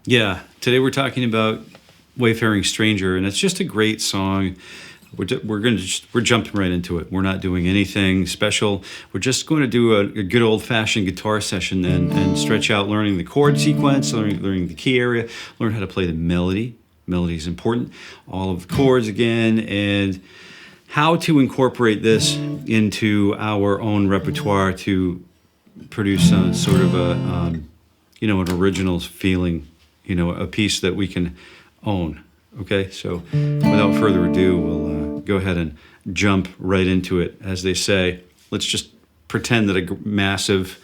Yeah, today we're talking about Wayfaring Stranger, and it's just a great song. We're jumping right into it. We're not doing anything special. We're just going to do a good old-fashioned guitar session and stretch out learning the chord sequence, learning the key area, learn how to play the melody. Melody is important. All of the chords again, and how to incorporate this into our own repertoire to produce sort of an original feeling. A piece that we can own. Okay, so without further ado, we'll go ahead and jump right into it. As they say, let's just pretend that a massive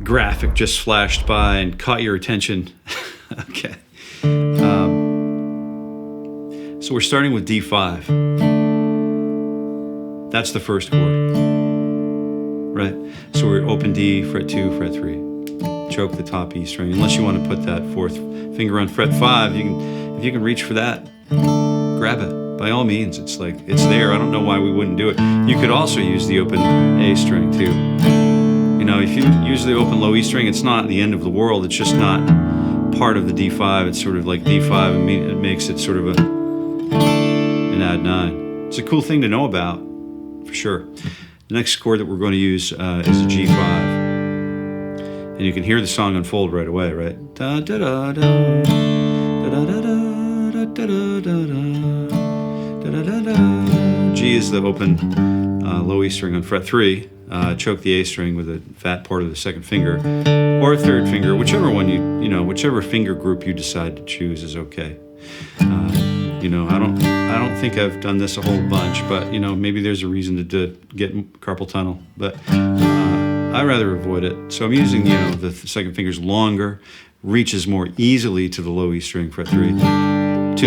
graphic just flashed by and caught your attention. Okay. So we're starting with D5. That's the first chord, right? So we're open D, fret 2, fret 3. Choke the top E string. Unless you want to put that fourth finger on fret 5, if you can reach for that, grab it. By all means, it's there. I don't know why we wouldn't do it. You could also use the open A string too. If you use the open low E string, it's not the end of the world. It's just not part of the D5. It's sort of like D5, and it makes it sort of an add 9. It's a cool thing to know about, for sure. The next chord that we're going to use is a G5. And you can hear the song unfold right away, right? Da da da da, da da da da, da da da da, da. G is the open low E string on fret 3. Choke the A string with the fat part of the second finger, or third finger, whichever one whichever finger group you decide to choose is okay. I don't think I've done this a whole bunch, but maybe there's a reason to get carpal tunnel, but. I rather avoid it. So I'm using, the second finger's longer, reaches more easily to the low E string, fret 3. 2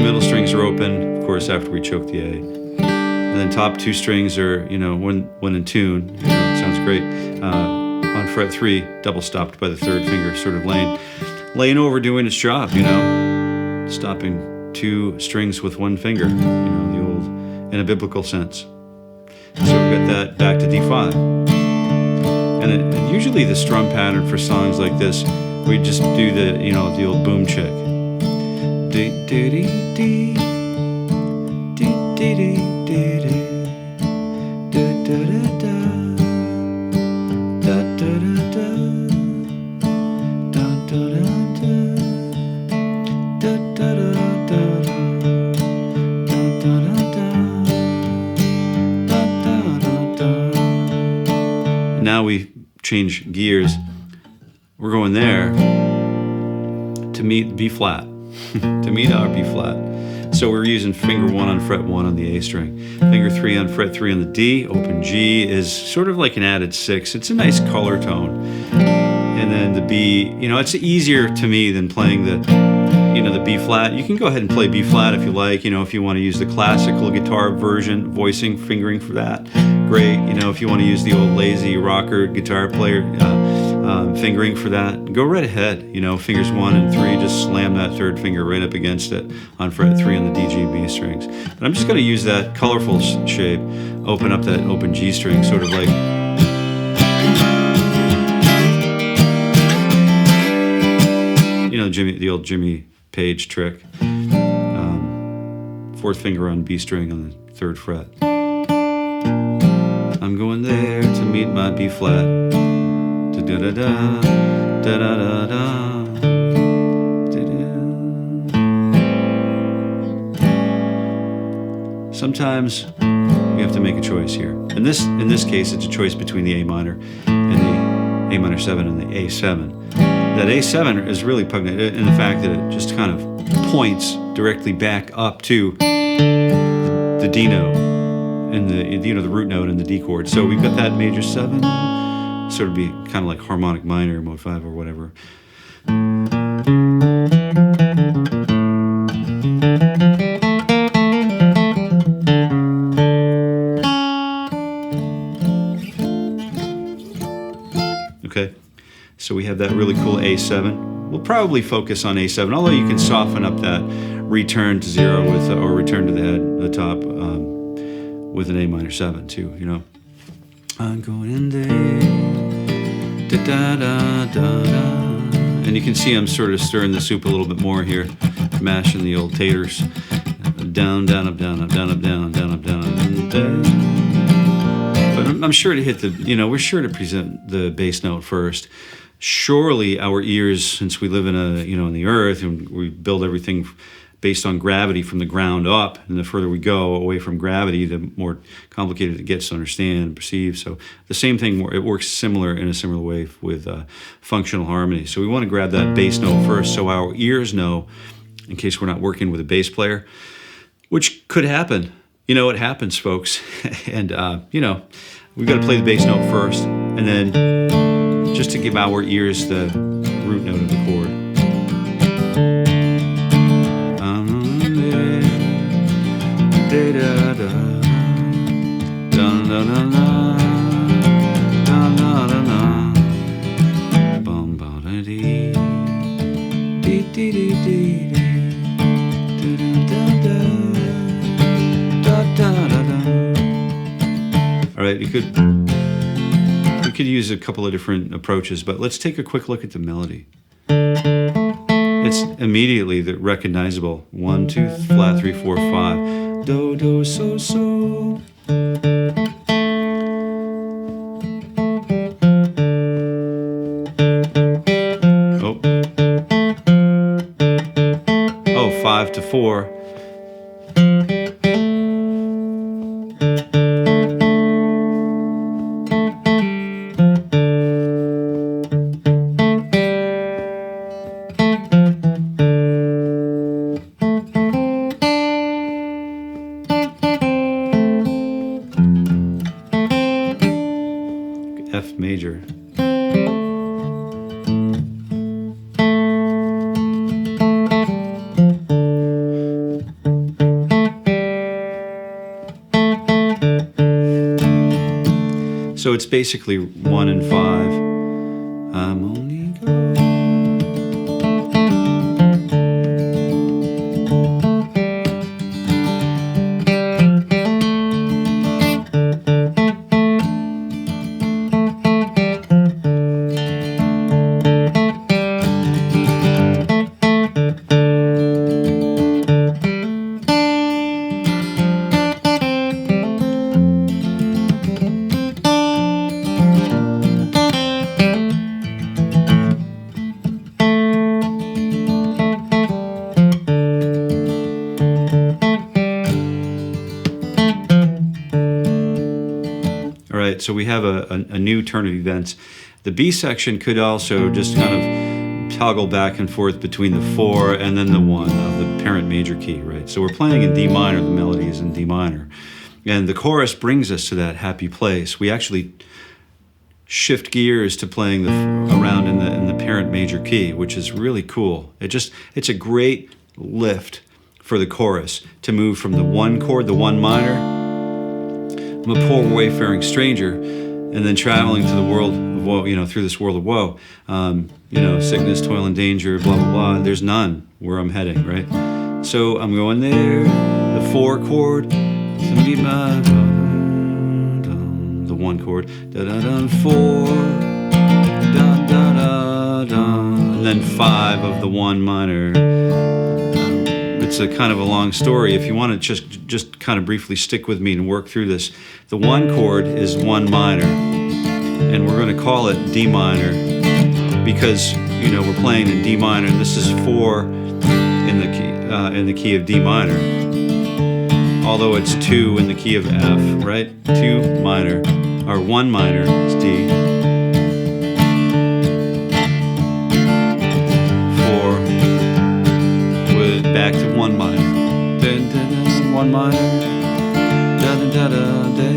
middle strings are open, of course, after we choke the A. And then top 2 strings are, when in tune, it sounds great. On fret 3, double stopped by the third finger, sort of laying over doing its job, stopping 2 strings with 1 finger, the old, in a biblical sense. So we got that back to D5. And usually the strum pattern for songs like this, we just do the old boom check. Now we change gears. We're going there to meet B flat, to meet our B flat. So we're using finger 1 on fret 1 on the A string, finger 3 on fret 3 on the D. Open G is sort of like an added 6. It's a nice color tone. And then the B, it's easier to me than playing the B flat. You can go ahead and play B flat if you like, if you want to use the classical guitar version, voicing, fingering for that. Great. If you want to use the old lazy rocker guitar player fingering for that, go right ahead. Fingers 1 and 3, just slam that third finger right up against it on fret 3 on the D, G, B strings. But I'm just going to use that colorful shape, open up that open G string, sort of like. The old Jimmy Page trick. Fourth finger on B string on the 3rd fret. I'm going there to meet my B flat. Da da da da da da da da. Sometimes we have to make a choice here. In this case, it's a choice between the A minor and the A minor 7 and the A7. That A7 is really poignant in the fact that it just kind of points directly back up to the D note and the root note and the D chord. So we've got that major 7, sort of be kind of like harmonic minor, mode 5 or whatever. okay? So we have that really cool A7. We'll probably focus on A7, although you can soften up that return to 0 with, or return to the head, the top, with an A minor 7 too, you know. I'm going in there, da da da da da. And you can see I'm sort of stirring the soup a little bit more here, mashing the old taters. Down, down, up, down, up, down, up, down, down, up, down, up, down. But I'm sure to hit the, you know, we're sure to present the bass note first. Surely our ears, since we live in a, you know, in the earth, and we build everything based on gravity from the ground up, and the further we go away from gravity, the more complicated it gets to understand and perceive. So the same thing, it works similar in a similar way with functional harmony. So we want to grab that bass note first, so our ears know, in case we're not working with a bass player, which could happen. You know, it happens, folks. And, you know, we've got to play the bass note first, and then just to give our ears the root note of the chord. All right, we could use a couple of different approaches, but let's take a quick look at the melody. It's immediately recognizable. 1, 2, flat, 3, 4, 5. Do, do, so, so. Oh, 5 to 4. F major. So it's basically 1 and 5. I'm only going. So we have a new turn of events. The B section could also just kind of toggle back and forth between the 4 and then the 1 of the parent major key, right? So we're playing in D minor, the melody is in D minor. And the chorus brings us to that happy place. We actually shift gears to playing around in the parent major key, which is really cool. It's a great lift for the chorus to move from the 1 chord, the 1 minor, I'm a poor wayfaring stranger, and then traveling to the world of woe, you know, through this world of woe, you know, sickness, toil, and danger, blah, blah, blah. There's none where I'm heading, right? So I'm going there, the 4 chord, the 1 chord, da da da, 4, da da da da, and then 5 of the 1 minor. It's a kind of a long story. If you want to just kind of briefly stick with me and work through this, the 1 chord is 1 minor, and we're going to call it D minor because, you know, we're playing in D minor, and this is 4 in the key of D minor. Although it's 2 in the key of F, right? 2 minor, or 1 minor is D. 4 with back to 1 minor. Dun, dun, dun, 1 minor. Da da da da da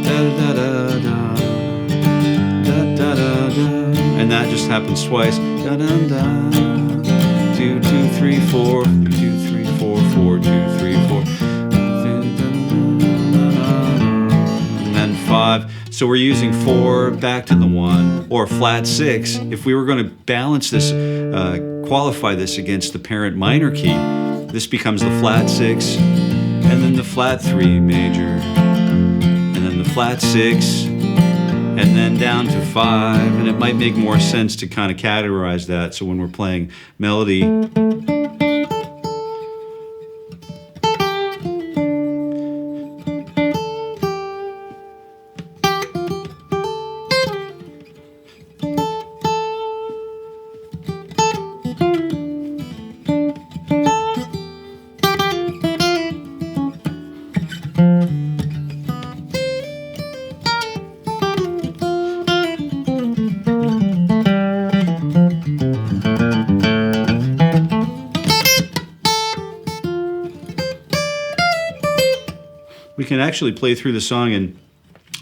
da da da da da da da. And that just happens twice. Da da da. 2 2 3 4 2 3 4 4 2 3 4. And then 5. So we're using 4 back to the 1, or flat 6. If we were going to balance this, qualify this against the parent minor key, this becomes the flat 6, and then the flat 3 major, and then the flat 6, and then down to 5. And it might make more sense to kind of categorize that. So when we're playing melody, we can actually play through the song in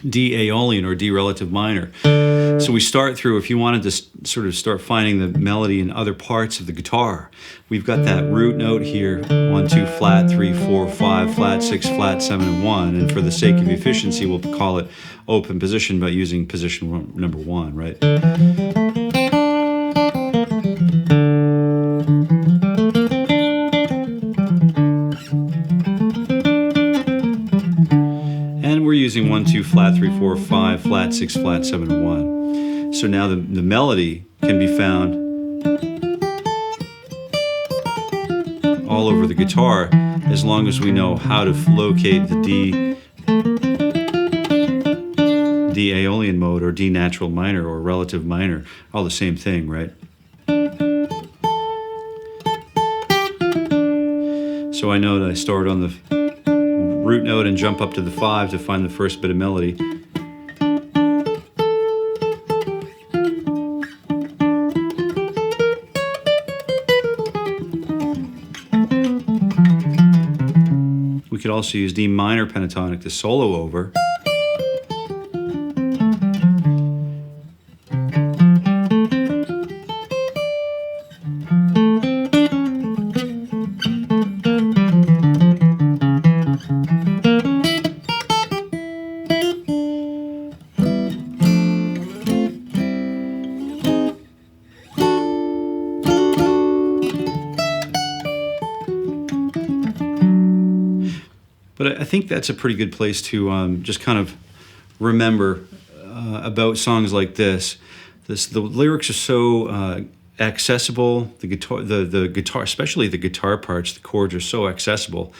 D Aeolian, or D relative minor. So we start through, if you wanted to sort of start finding the melody in other parts of the guitar, we've got that root note here, 1, 2, flat, 3, 4, 5, flat, 6, flat, 7, and 1. And for the sake of efficiency, we'll call it open position by using position number 1, right? And we're using 1, 2, flat, 3, 4, 5, flat, 6, flat, 7, and 1. So now the melody can be found all over the guitar, as long as we know how to locate the D Aeolian mode, or D natural minor, or relative minor, all the same thing, right? So I know that I start on the root note and jump up to the 5 to find the first bit of melody. We could also use D minor pentatonic to solo over. But I think that's a pretty good place to just kind of remember about songs like this. The lyrics are so accessible. The guitar, especially the guitar parts, the chords are so accessible,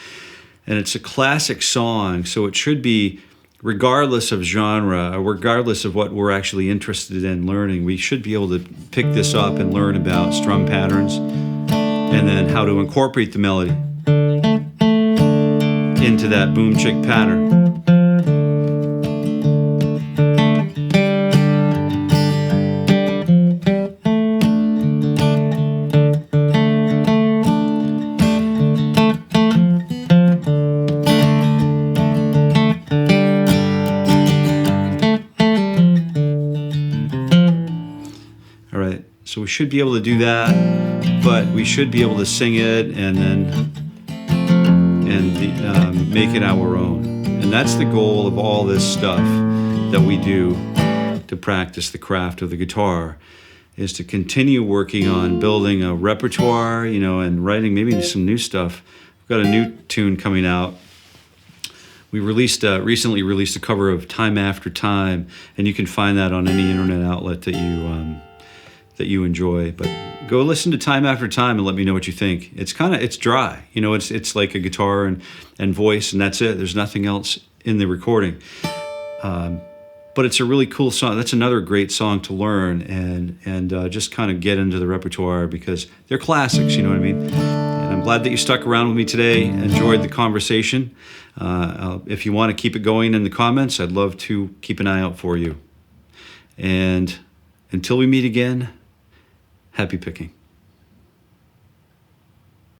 and it's a classic song. So it should be, regardless of genre, regardless of what we're actually interested in learning, we should be able to pick this up and learn about strum patterns, and then how to incorporate the melody into that boom chick pattern. All right, so we should be able to do that, but we should be able to sing it and then make it our own. And that's the goal of all this stuff that we do to practice the craft of the guitar, is to continue working on building a repertoire, you know, and writing maybe some new stuff. We've got a new tune coming out. We recently released a cover of Time After Time, and you can find that on any internet outlet that you enjoy. But go listen to Time After Time and let me know what you think. It's dry, you know. It's like a guitar and voice, and that's it. There's nothing else in the recording. But it's a really cool song. That's another great song to learn and just kind of get into the repertoire, because they're classics, you know what I mean? And I'm glad that you stuck around with me today, enjoyed the conversation. If you want to keep it going in the comments, I'd love to keep an eye out for you. And until we meet again, happy picking.